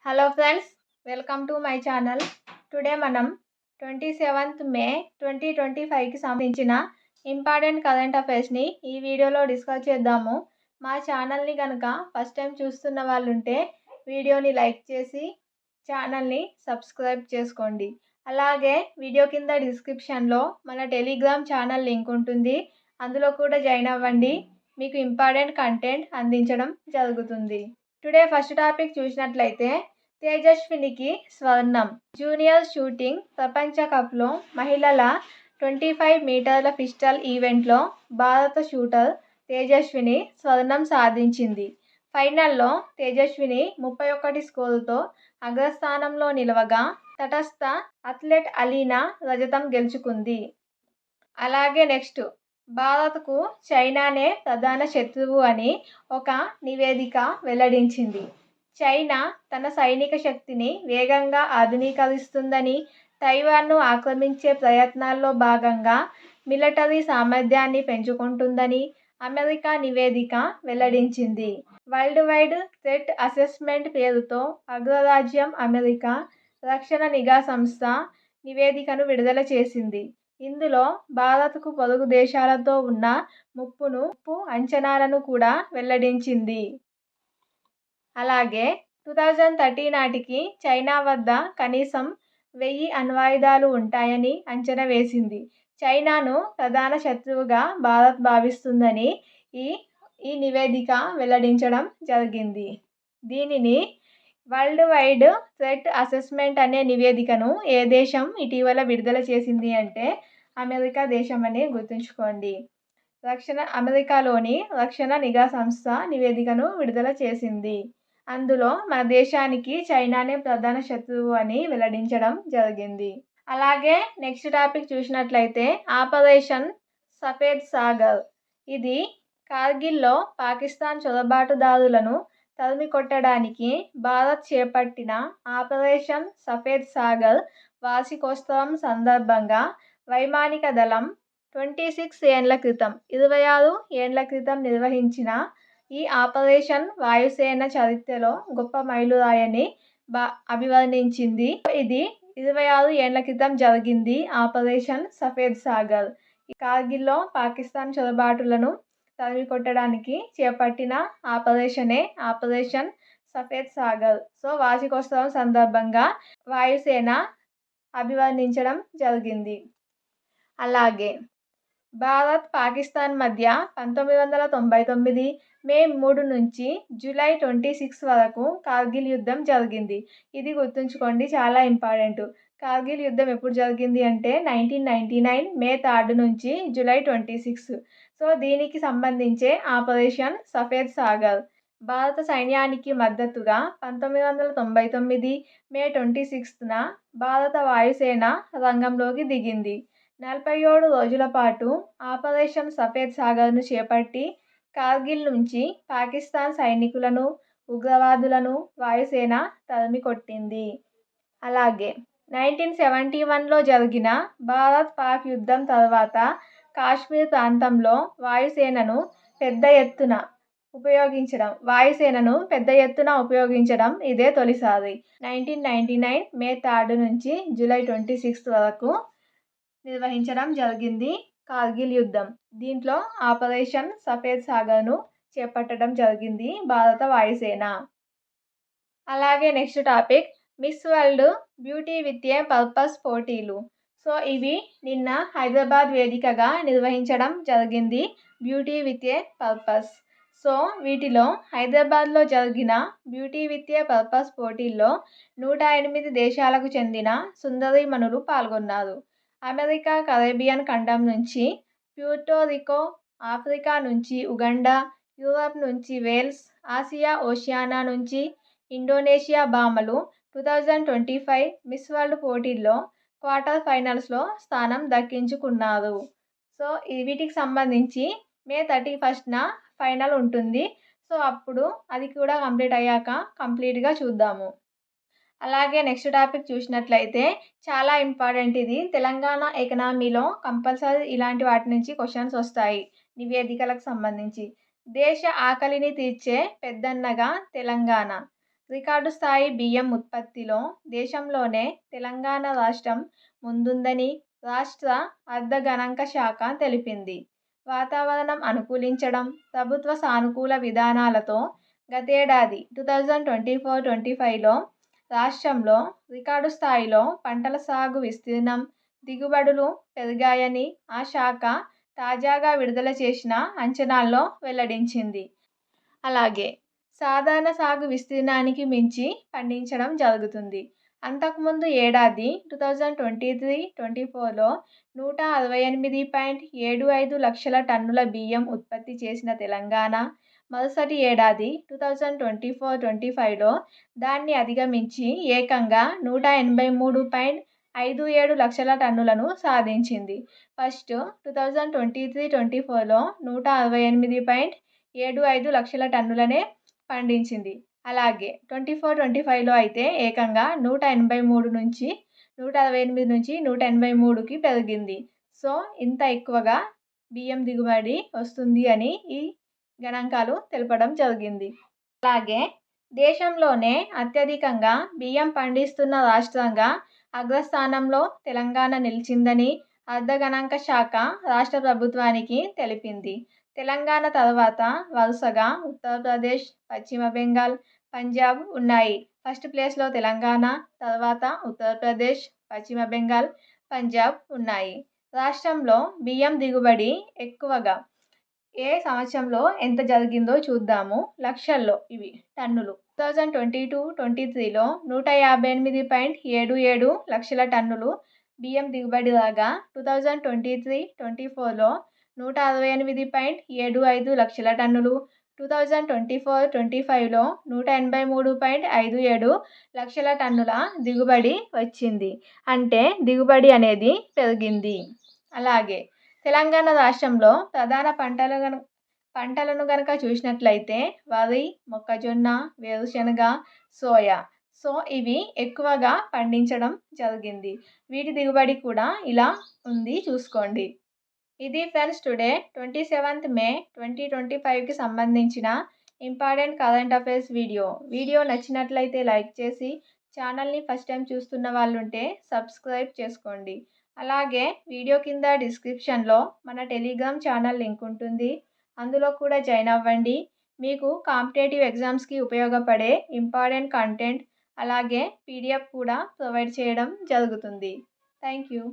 Hello friends, welcome to my channel. Today మనం 27th మే 2025కి సంబంధించిన important current అఫైర్స్ని ఈ వీడియోలో డిస్కస్ చేద్దాము. మా ఛానల్ని కనుక ఫస్ట్ టైం చూస్తున్న వాళ్ళు ఉంటే వీడియోని లైక్ చేసి ఛానల్ని సబ్స్క్రైబ్ చేసుకోండి. అలాగే వీడియో కింద డిస్క్రిప్షన్లో మన టెలిగ్రామ్ ఛానల్ లింక్ ఉంటుంది, అందులో కూడా జాయిన్ అవ్వండి. మీకు ఇంపార్టెంట్ కంటెంట్ అందించడం జరుగుతుంది. టుడే ఫస్ట్ టాపిక్ చూసినట్లయితే తేజస్వినికి స్వర్ణం. జూనియర్ షూటింగ్ ప్రపంచ కప్లో మహిళల 25 మీటర్ల పిస్టల్ ఈవెంట్లో భారత షూటర్ తేజస్విని స్వర్ణం సాధించింది. ఫైనల్లో తేజస్విని 31 స్కోరుతో అగ్రస్థానంలో నిలవగా తటస్థ అథ్లెట్ అలీనా రజతం గెలుచుకుంది. అలాగే నెక్స్ట్, భారత్కు చైనానే ప్రధాన శత్రువు అని ఒక నివేదిక వెల్లడించింది. చైనా తన సైనిక శక్తిని వేగంగా ఆధునీకరిస్తుందని, తైవాన్ను ఆక్రమించే ప్రయత్నాల్లో భాగంగా మిలిటరీ సామర్థ్యాన్ని పెంచుకుంటుందని అమెరికా నివేదిక వెల్లడించింది. వరల్డ్ వైడ్ థ్రెట్ అసెస్మెంట్ పేరుతో అగ్రరాజ్యం అమెరికా రక్షణ నిఘా సంస్థ నివేదికను విడుదల చేసింది. ఇందులో భారత్కు పొరుగు దేశాలతో ఉన్న ముప్పు అంచనాలను కూడా వెల్లడించింది. అలాగే 2030 నాటికి చైనా వద్ద కనీసం 1000 అణ్వాయుధాలు ఉంటాయని అంచనా వేసింది. చైనాను ప్రధాన శత్రువుగా భారత్ భావిస్తుందని ఈ నివేదిక వెల్లడించడం జరిగింది. దీనిని వరల్డ్ వైడ్ థ్రెట్ అసెస్మెంట్ అనే నివేదికను ఏ దేశం ఇటీవల విడుదల చేసింది అంటే అమెరికా దేశం అని గుర్తుంచుకోండి. అమెరికాలోని రక్షణ నిఘా సంస్థ నివేదికను విడుదల చేసింది. అందులో మన దేశానికి చైనానే ప్రధాన శత్రువు అని వెల్లడించడం జరిగింది. అలాగే నెక్స్ట్ టాపిక్ చూసినట్లయితే ఆపరేషన్ సఫేద్ సాగర్. ఇది కార్గిల్లో పాకిస్తాన్ చొరబాటుదారులను తరిమి కొట్టడానికి భారత్ చేపట్టిన ఆపరేషన్ సఫేద్ సాగర్ వార్షికోత్సవం సందర్భంగా వైమానిక దళం 26 ఏండ్ల క్రితం నిర్వహించిన ఈ ఆపరేషన్ వాయుసేన చరిత్రలో గొప్ప మైలురాయని అభివర్ణించింది. ఇది 26 ఏండ్ల క్రితం జరిగింది. ఆపరేషన్ సఫేద్ సాగర్ కార్గిల్లో పాకిస్తాన్ చొరబాటులను తరిమి కొట్టడానికి చేపట్టిన ఆపరేషనే ఆపరేషన్ సఫేద్ సాగర్. సో వార్షికోత్సవం సందర్భంగా వాయుసేన అభివర్ణించడం జరిగింది. అలాగే భారత్ పాకిస్తాన్ మధ్య 1999 మే 3 నుంచి జూలై 26 వరకు కార్గిల్ యుద్ధం జరిగింది. ఇది గుర్తుంచుకోండి, చాలా ఇంపార్టెంట్. కార్గిల్ యుద్ధం ఎప్పుడు జరిగింది అంటే 1999 మే 3 నుంచి జూలై 26. సో దీనికి సంబంధించే ఆపరేషన్ సఫేద్ సాగర్. భారత సైన్యానికి మద్దతుగా 1999 మే 26న భారత వాయుసేన రంగంలోకి దిగింది. 47 రోజుల పాటు ఆపరేషన్ సఫేద్ సాగర్ను చేపట్టి కార్గిల్ నుంచి పాకిస్తాన్ సైనికులను, ఉగ్రవాదులను వాయుసేన తరిమి కొట్టింది. అలాగే 1971లో జరిగిన భారత్-పాక్ యుద్ధం తర్వాత కాశ్మీర్ ప్రాంతంలో వాయుసేనను పెద్ద ఎత్తున ఉపయోగించడం ఇదే తొలిసారి. 1999 మే 3 నుంచి జూలై 26 వరకు నిర్వహించడం జరిగింది కార్గిల్ యుద్ధం. దీంట్లో ఆపరేషన్ సఫేద్ సాగర్ను చేపట్టడం జరిగింది భారత వాయుసేన. అలాగే next topic miss world beauty with a purpose పోటీలు. సో ఇవి నిన్న హైదరాబాద్ వేదికగా నిర్వహించడం జరిగింది, beauty with a purpose. So వీటిలో హైదరాబాద్లో జరిగిన బ్యూటీ విత్ ఏ పర్పస్ పోటీల్లో 108 దేశాలకు చెందిన సుందరీమణులు పాల్గొన్నారు. అమెరికా కరేబియన్ ఖండం నుంచి ప్యూర్టోరికో, ఆఫ్రికా నుంచి ఉగాండా, యూరప్ నుంచి వేల్స్, ఆసియా ఓషియానా నుంచి ఇండోనేషియా భామలు 2025 మిస్ వరల్డ్ పోటీల్లో క్వార్టర్ ఫైనల్స్లో స్థానం దక్కించుకున్నారు. సో వీటికి సంబంధించి మే 31న ఫైనల్ ఉంటుంది. సో అప్పుడు అది కూడా కంప్లీట్ అయ్యాక కంప్లీట్గా చూద్దాము. అలాగే నెక్స్ట్ టాపిక్ చూసినట్లయితే చాలా ఇంపార్టెంట్. ఇది తెలంగాణ ఎకనామీలో కంపల్సరీ ఇలాంటి వాటి నుంచి క్వశ్చన్స్ వస్తాయి నివేదికలకు సంబంధించి. దేశ ఆకలిని తీర్చే పెద్దన్నగా తెలంగాణ. రికార్డు స్థాయి బియ్యం ఉత్పత్తిలో దేశంలోనే తెలంగాణ రాష్ట్రం ముందుందని రాష్ట్ర అర్ధ గణాంక శాఖ తెలిపింది. వాతావరణం అనుకూలించడం, ప్రభుత్వ సానుకూల విధానాలతో గతేడాది 2024-25లో రాష్ట్రంలో రికార్డు స్థాయిలో పంటల సాగు విస్తీర్ణం, దిగుబడులు పెరిగాయని ఆ శాఖ తాజాగా విడుదల చేసిన అంచనాల్లో వెల్లడించింది. అలాగే సాధారణ సాగు విస్తీర్ణానికి మించి పండించడం జరుగుతుంది. అంతకుముందు ఏడాది 2023-24లో 168.75 లక్షల టన్నుల బియ్యం ఉత్పత్తి చేసిన తెలంగాణ మరుసటి ఏడాది 2024-25లో దాన్ని అధిగమించి ఏకంగా 183.57 లక్షల టన్నులను సాధించింది. ఫస్ట్ 2023-24లో 168.75 లక్షల టన్నులనే పండించింది. అలాగే 24-25లో అయితే ఏకంగా 168 నుంచి 183కి పెరిగింది. సో ఇంత ఎక్కువగా బియ్యం దిగుబడి వస్తుంది అని ఈ గణాంకాలు తెలపడం జరిగింది. అలాగే దేశంలోనే అత్యధికంగా బియ్యం పండిస్తున్న రాష్ట్రంగా అగ్రస్థానంలో తెలంగాణ నిలిచిందని అర్ధ గణాంక శాఖ రాష్ట్ర ప్రభుత్వానికి తెలిపింది. తెలంగాణ తర్వాత వరుసగా ఉత్తరప్రదేశ్, పశ్చిమ బెంగాల్, పంజాబ్ ఉన్నాయి. ఫస్ట్ ప్లేస్లో తెలంగాణ, తర్వాత ఉత్తరప్రదేశ్, పశ్చిమ బెంగాల్, పంజాబ్ ఉన్నాయి. రాష్ట్రంలో బియ్యం దిగుబడి ఎక్కువగా ఏ సంవత్సరంలో ఎంత జరిగిందో చూద్దాము. లక్షల్లో ఇవి టన్నులు. 2022-23లో 158.77 లక్షల టన్నులు బియ్యం దిగుబడి రాగా 2023-24లో 168.75 లక్షల టన్నులు, 2024-25లో 183.57 లక్షల టన్నుల దిగుబడి వచ్చింది. అంటే దిగుబడి అనేది పెరిగింది. అలాగే తెలంగాణ రాష్ట్రంలో ప్రధాన పంటలను కనుక చూసినట్లయితే వరి, మొక్కజొన్న, వేరుశనగ, సోయా. సో ఇవి ఎక్కువగా పండించడం జరిగింది. వీటి దిగుబడి కూడా ఇలా ఉంది, చూసుకోండి. ఇది ఫ్రెండ్స్ టుడే 27th May 2025కి సంబంధించిన ఇంపార్టెంట్ కరెంట్ అఫైర్స్ వీడియో నచ్చినట్లయితే లైక్ చేసి ఛానల్ని ఫస్ట్ టైం చూస్తున్న వాళ్ళు ఉంటే సబ్స్క్రైబ్ చేసుకోండి. అలాగే వీడియో కింద డిస్క్రిప్షన్లో మన టెలిగ్రామ్ ఛానల్ లింక్ ఉంటుంది. అందులో కూడా జాయిన్ అవ్వండి. మీకు కాంపిటేటివ్ ఎగ్జామ్స్కి ఉపయోగపడే ఇంపార్టెంట్ కంటెంట్ అలాగే PDF కూడా ప్రొవైడ్ చేయడం జరుగుతుంది. Thank you.